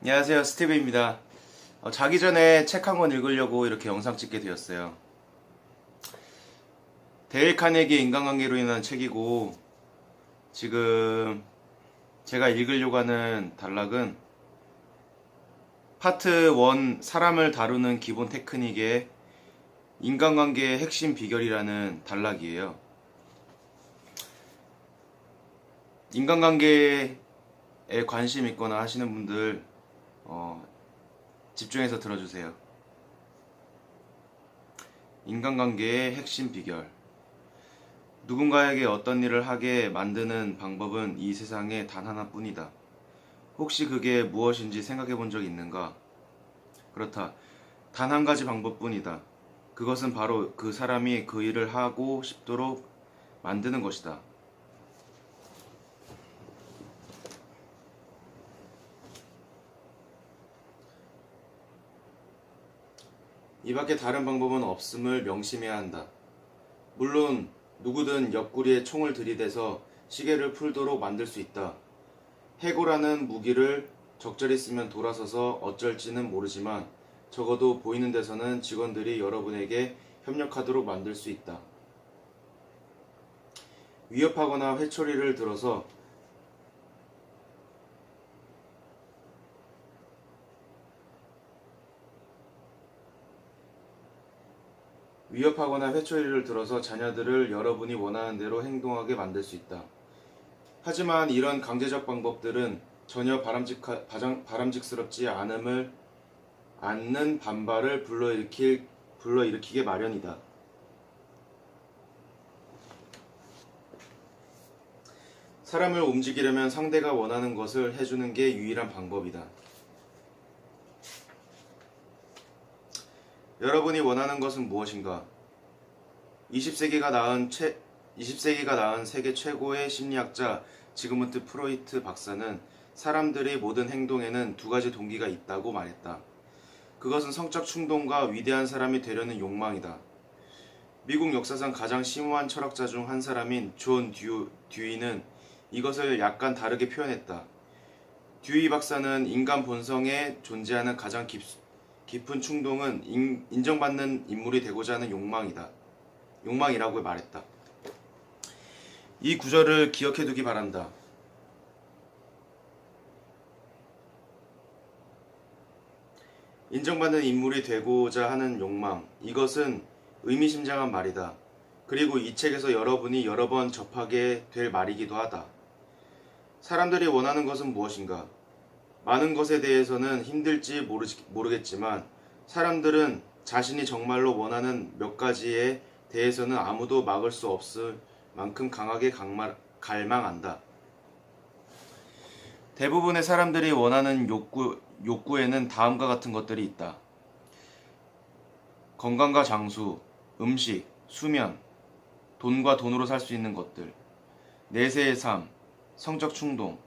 안녕하세요, 스티브입니다. 자기 전에 책 한 권 읽으려고 이렇게 영상 찍게 되었어요. 데일 카네기의 인간관계로 인한 책이고, 지금 제가 읽으려고 하는 단락은 파트 1 사람을 다루는 기본 테크닉의 인간관계의 핵심 비결이라는 단락이에요. 인간관계에 관심 있거나 하시는 분들 집중해서 들어주세요. 인간관계의 핵심 비결. 누군가에게 어떤 일을 하게 만드는 방법은 이 세상에 단 하나뿐이다. 혹시 그게 무엇인지 생각해 본 적이 있는가? 그렇다. 단 한 가지 방법뿐이다. 그것은 바로 그 사람이 그 일을 하고 싶도록 만드는 것이다. 이 밖에 다른 방법은 없음을 명심해야 한다. 물론 누구든 옆구리에 총을 들이대서 시계를 풀도록 만들 수 있다. 해고라는 무기를 적절히 쓰면 돌아서서 어쩔지는 모르지만 적어도 보이는 데서는 직원들이 여러분에게 협력하도록 만들 수 있다. 위협하거나 회초리를 들어서 자녀들을 여러분이 원하는 대로 행동하게 만들 수 있다. 하지만 이런 강제적 방법들은 전혀 바람직스럽지 않는 반발을 불러일으키게 마련이다. 사람을 움직이려면 상대가 원하는 것을 해주는 게 유일한 방법이다. 여러분이 원하는 것은 무엇인가? 20세기가 낳은 세계 최고의 심리학자 지그문트 프로이트 박사는 사람들의 모든 행동에는 두 가지 동기가 있다고 말했다. 그것은 성적 충동과 위대한 사람이 되려는 욕망이다. 미국 역사상 가장 심오한 철학자 중 한 사람인 존 듀이는 이것을 약간 다르게 표현했다. 듀이 박사는 인간 본성에 존재하는 가장 깊은 충동은 인정받는 인물이 되고자 하는 욕망이라고 말했다. 이 구절을 기억해 두기 바란다. 인정받는 인물이 되고자 하는 욕망, 이것은 의미심장한 말이다. 그리고 이 책에서 여러분이 여러 번 접하게 될 말이기도 하다. 사람들이 원하는 것은 무엇인가? 많은 것에 대해서는 힘들지 모르겠지만 사람들은 자신이 정말로 원하는 몇 가지에 대해서는 아무도 막을 수 없을 만큼 강하게 갈망한다. 대부분의 사람들이 원하는 욕구에는 다음과 같은 것들이 있다. 건강과 장수, 음식, 수면, 돈과 돈으로 살 수 있는 것들, 내세의 삶, 성적 충동,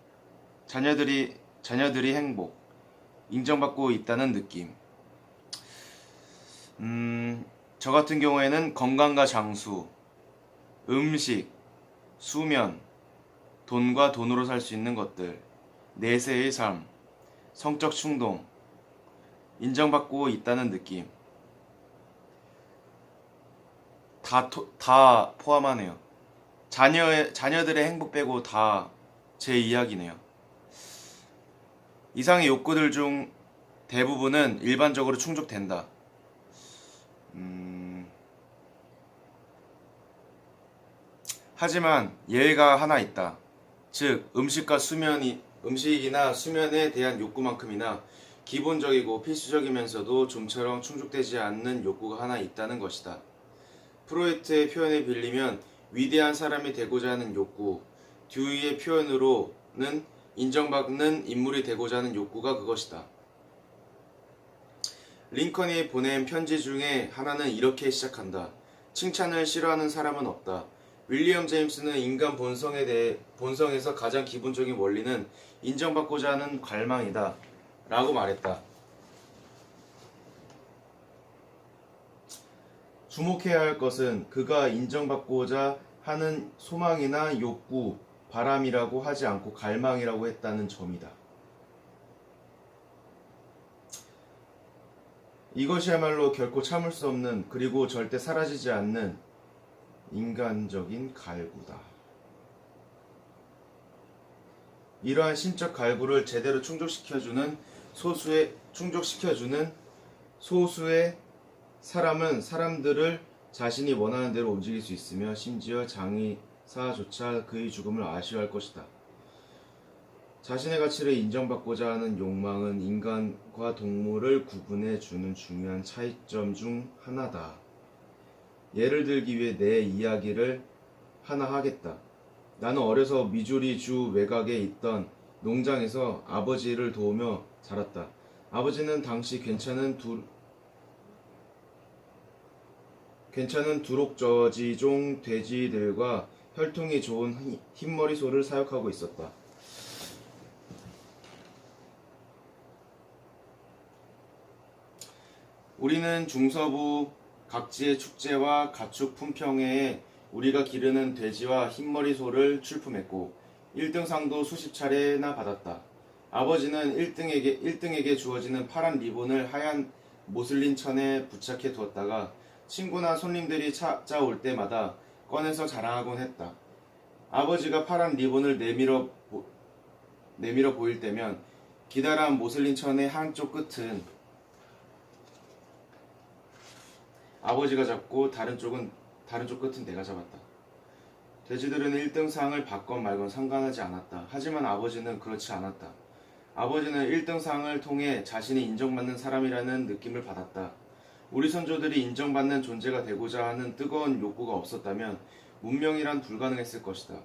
자녀들이 행복, 인정받고 있다는 느낌. 저 같은 경우에는 건강과 장수, 음식, 수면, 돈과 돈으로 살 수 있는 것들, 내세의 삶, 성적 충동, 인정받고 있다는 느낌. 다 포함하네요. 자녀들의 행복 빼고 다 제 이야기네요. 이상의 욕구들 중 대부분은 일반적으로 충족된다. 하지만 예외가 하나 있다. 즉, 음식이나 수면에 대한 욕구만큼이나 기본적이고 필수적이면서도 좀처럼 충족되지 않는 욕구가 하나 있다는 것이다. 프로이트의 표현에 빌리면 위대한 사람이 되고자 하는 욕구, 듀이의 표현으로는 인정받는 인물이 되고자 하는 욕구가 그것이다. 링컨이 보낸 편지 중에 하나는 이렇게 시작한다. 칭찬을 싫어하는 사람은 없다. 윌리엄 제임스는 인간 본성에서 가장 기본적인 원리는 인정받고자 하는 갈망이다. 라고 말했다. 주목해야 할 것은 그가 인정받고자 하는 소망이나 욕구, 바람이라고 하지 않고 갈망이라고 했다는 점이다. 이것이야말로 결코 참을 수 없는 그리고 절대 사라지지 않는 인간적인 갈구다. 이러한 신적 갈구를 제대로 충족시켜주는 소수의 사람은 사람들을 자신이 원하는 대로 움직일 수 있으며 심지어 장의사조차 그의 죽음을 아쉬워할 것이다. 자신의 가치를 인정받고자 하는 욕망은 인간과 동물을 구분해 주는 중요한 차이점 중 하나다. 예를 들기 위해 내 이야기를 하나 하겠다. 나는 어려서 미주리 주 외곽에 있던 농장에서 아버지를 도우며 자랐다. 아버지는 당시 괜찮은 두록저지종 돼지들과 혈통이 좋은 흰머리 소를 사육하고 있었다. 우리는 중서부 각지의 축제와 가축 품평회에 우리가 기르는 돼지와 흰머리 소를 출품했고 1등상도 수십 차례나 받았다. 아버지는 1등에게 주어지는 파란 리본을 하얀 모슬린 천에 부착해 두었다가 친구나 손님들이 찾아올 때마다 꺼내서 자랑하곤 했다. 아버지가 파란 리본을 내밀어 보일 때면 기다란 모슬린 천의 한쪽 끝은 아버지가 잡고 다른 쪽 끝은 내가 잡았다. 돼지들은 1등상을 받건 말건 상관하지 않았다. 하지만 아버지는 그렇지 않았다. 아버지는 1등상을 통해 자신이 인정받는 사람이라는 느낌을 받았다. 우리 선조들이 인정받는 존재가 되고자 하는 뜨거운 욕구가 없었다면 문명이란 불가능했을 것이다.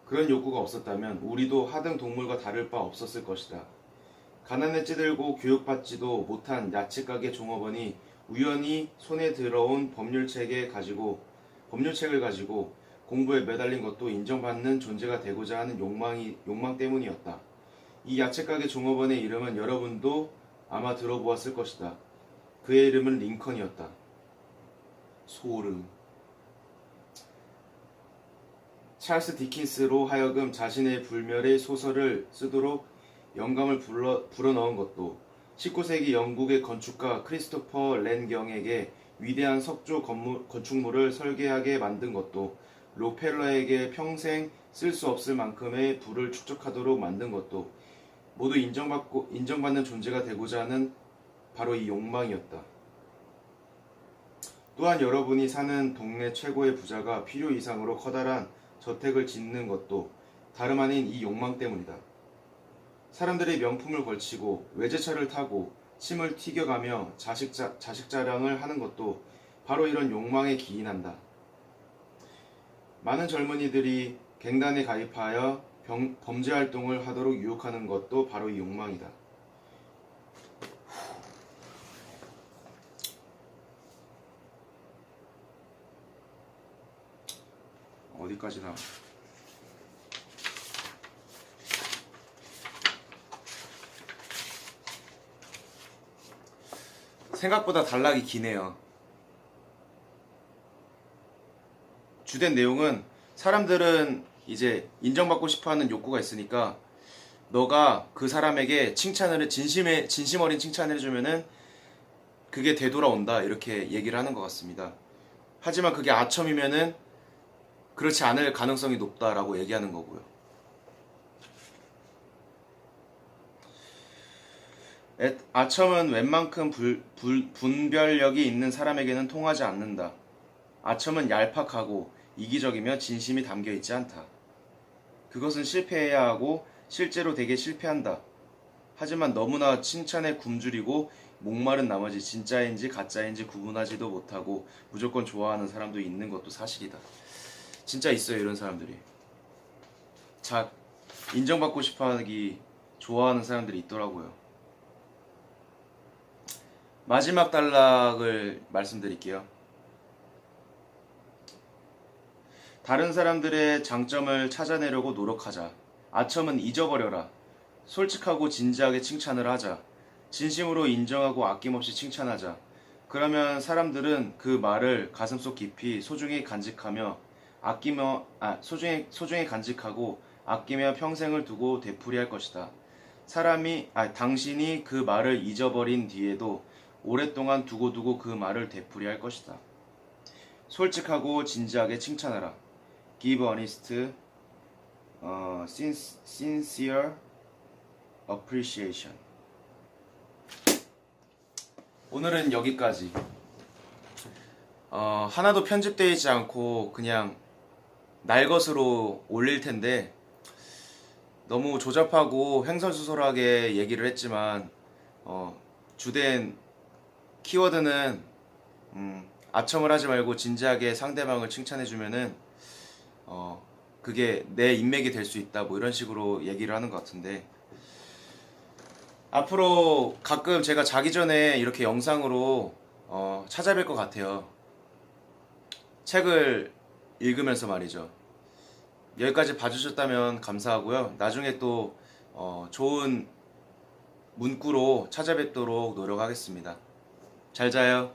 그런 욕구가 없었다면 우리도 하등 동물과 다를 바 없었을 것이다. 가난에 찌들고 교육받지도 못한 야채가게 종업원이 우연히 손에 들어온 법률책을 가지고 공부에 매달린 것도 인정받는 존재가 되고자 하는 욕망 때문이었다. 이 야채가게 종업원의 이름은 여러분도 아마 들어보았을 것이다. 그의 이름은 링컨이었다. 소름. 찰스 디킨스로 하여금 자신의 불멸의 소설을 쓰도록 영감을 불어넣은 것도 19세기 영국의 건축가 크리스토퍼 랜경에게 위대한 석조 건축물을 설계하게 만든 것도 록펠러에게 평생 쓸 수 없을 만큼의 부를 축적하도록 만든 것도 모두 인정받는 존재가 되고자 하는 바로 이 욕망이었다. 또한 여러분이 사는 동네 최고의 부자가 필요 이상으로 커다란 저택을 짓는 것도 다름 아닌 이 욕망 때문이다. 사람들이 명품을 걸치고 외제차를 타고 침을 튀겨가며 자식 자랑을 하는 것도 바로 이런 욕망에 기인한다. 많은 젊은이들이 갱단에 가입하여 범죄 활동을 하도록 유혹하는 것도 바로 이 욕망이다. 어디까지나 생각보다 단락이 기네요. 주된 내용은 사람들은 이제 인정받고 싶어하는 욕구가 있으니까 너가 그 사람에게 진심 어린 칭찬을 해주면은 그게 되돌아온다 이렇게 얘기를 하는 것 같습니다. 하지만 그게 아첨이면은 그렇지 않을 가능성이 높다라고 얘기하는 거고요. 아첨은 웬만큼 분별력이 있는 사람에게는 통하지 않는다. 아첨은 얄팍하고 이기적이며 진심이 담겨있지 않다. 그것은 실패해야 하고 실제로 되게 실패한다. 하지만 너무나 칭찬에 굶주리고 목마른 나머지 진짜인지 가짜인지 구분하지도 못하고 무조건 좋아하는 사람도 있는 것도 사실이다. 진짜 있어요, 이런 사람들이. 인정받고 싶어하기 좋아하는 사람들이 있더라고요. 마지막 단락을 말씀드릴게요. 다른 사람들의 장점을 찾아내려고 노력하자. 아첨은 잊어버려라. 솔직하고 진지하게 칭찬을 하자. 진심으로 인정하고 아낌없이 칭찬하자. 그러면 사람들은 그 말을 가슴속 깊이 소중히 간직하고 아끼며 평생을 두고 되풀이할 것이다. 당신이 그 말을 잊어버린 뒤에도 오랫동안 두고두고 그 말을 되풀이할 것이다. 솔직하고 진지하게 칭찬하라. Give honest, sincere appreciation. 오늘은 여기까지. 하나도 편집되어 있지 않고 그냥 날것으로 올릴 텐데 너무 조잡하고 횡설수설하게 얘기를 했지만 주된 키워드는 아첨을 하지 말고 진지하게 상대방을 칭찬해주면은 그게 내 인맥이 될 수 있다 뭐 이런 식으로 얘기를 하는 것 같은데, 앞으로 가끔 제가 자기 전에 이렇게 영상으로 찾아뵐 것 같아요. 책을 읽으면서 말이죠. 여기까지 봐주셨다면 감사하고요. 나중에 또 좋은 문구로 찾아뵙도록 노력하겠습니다. 잘 자요.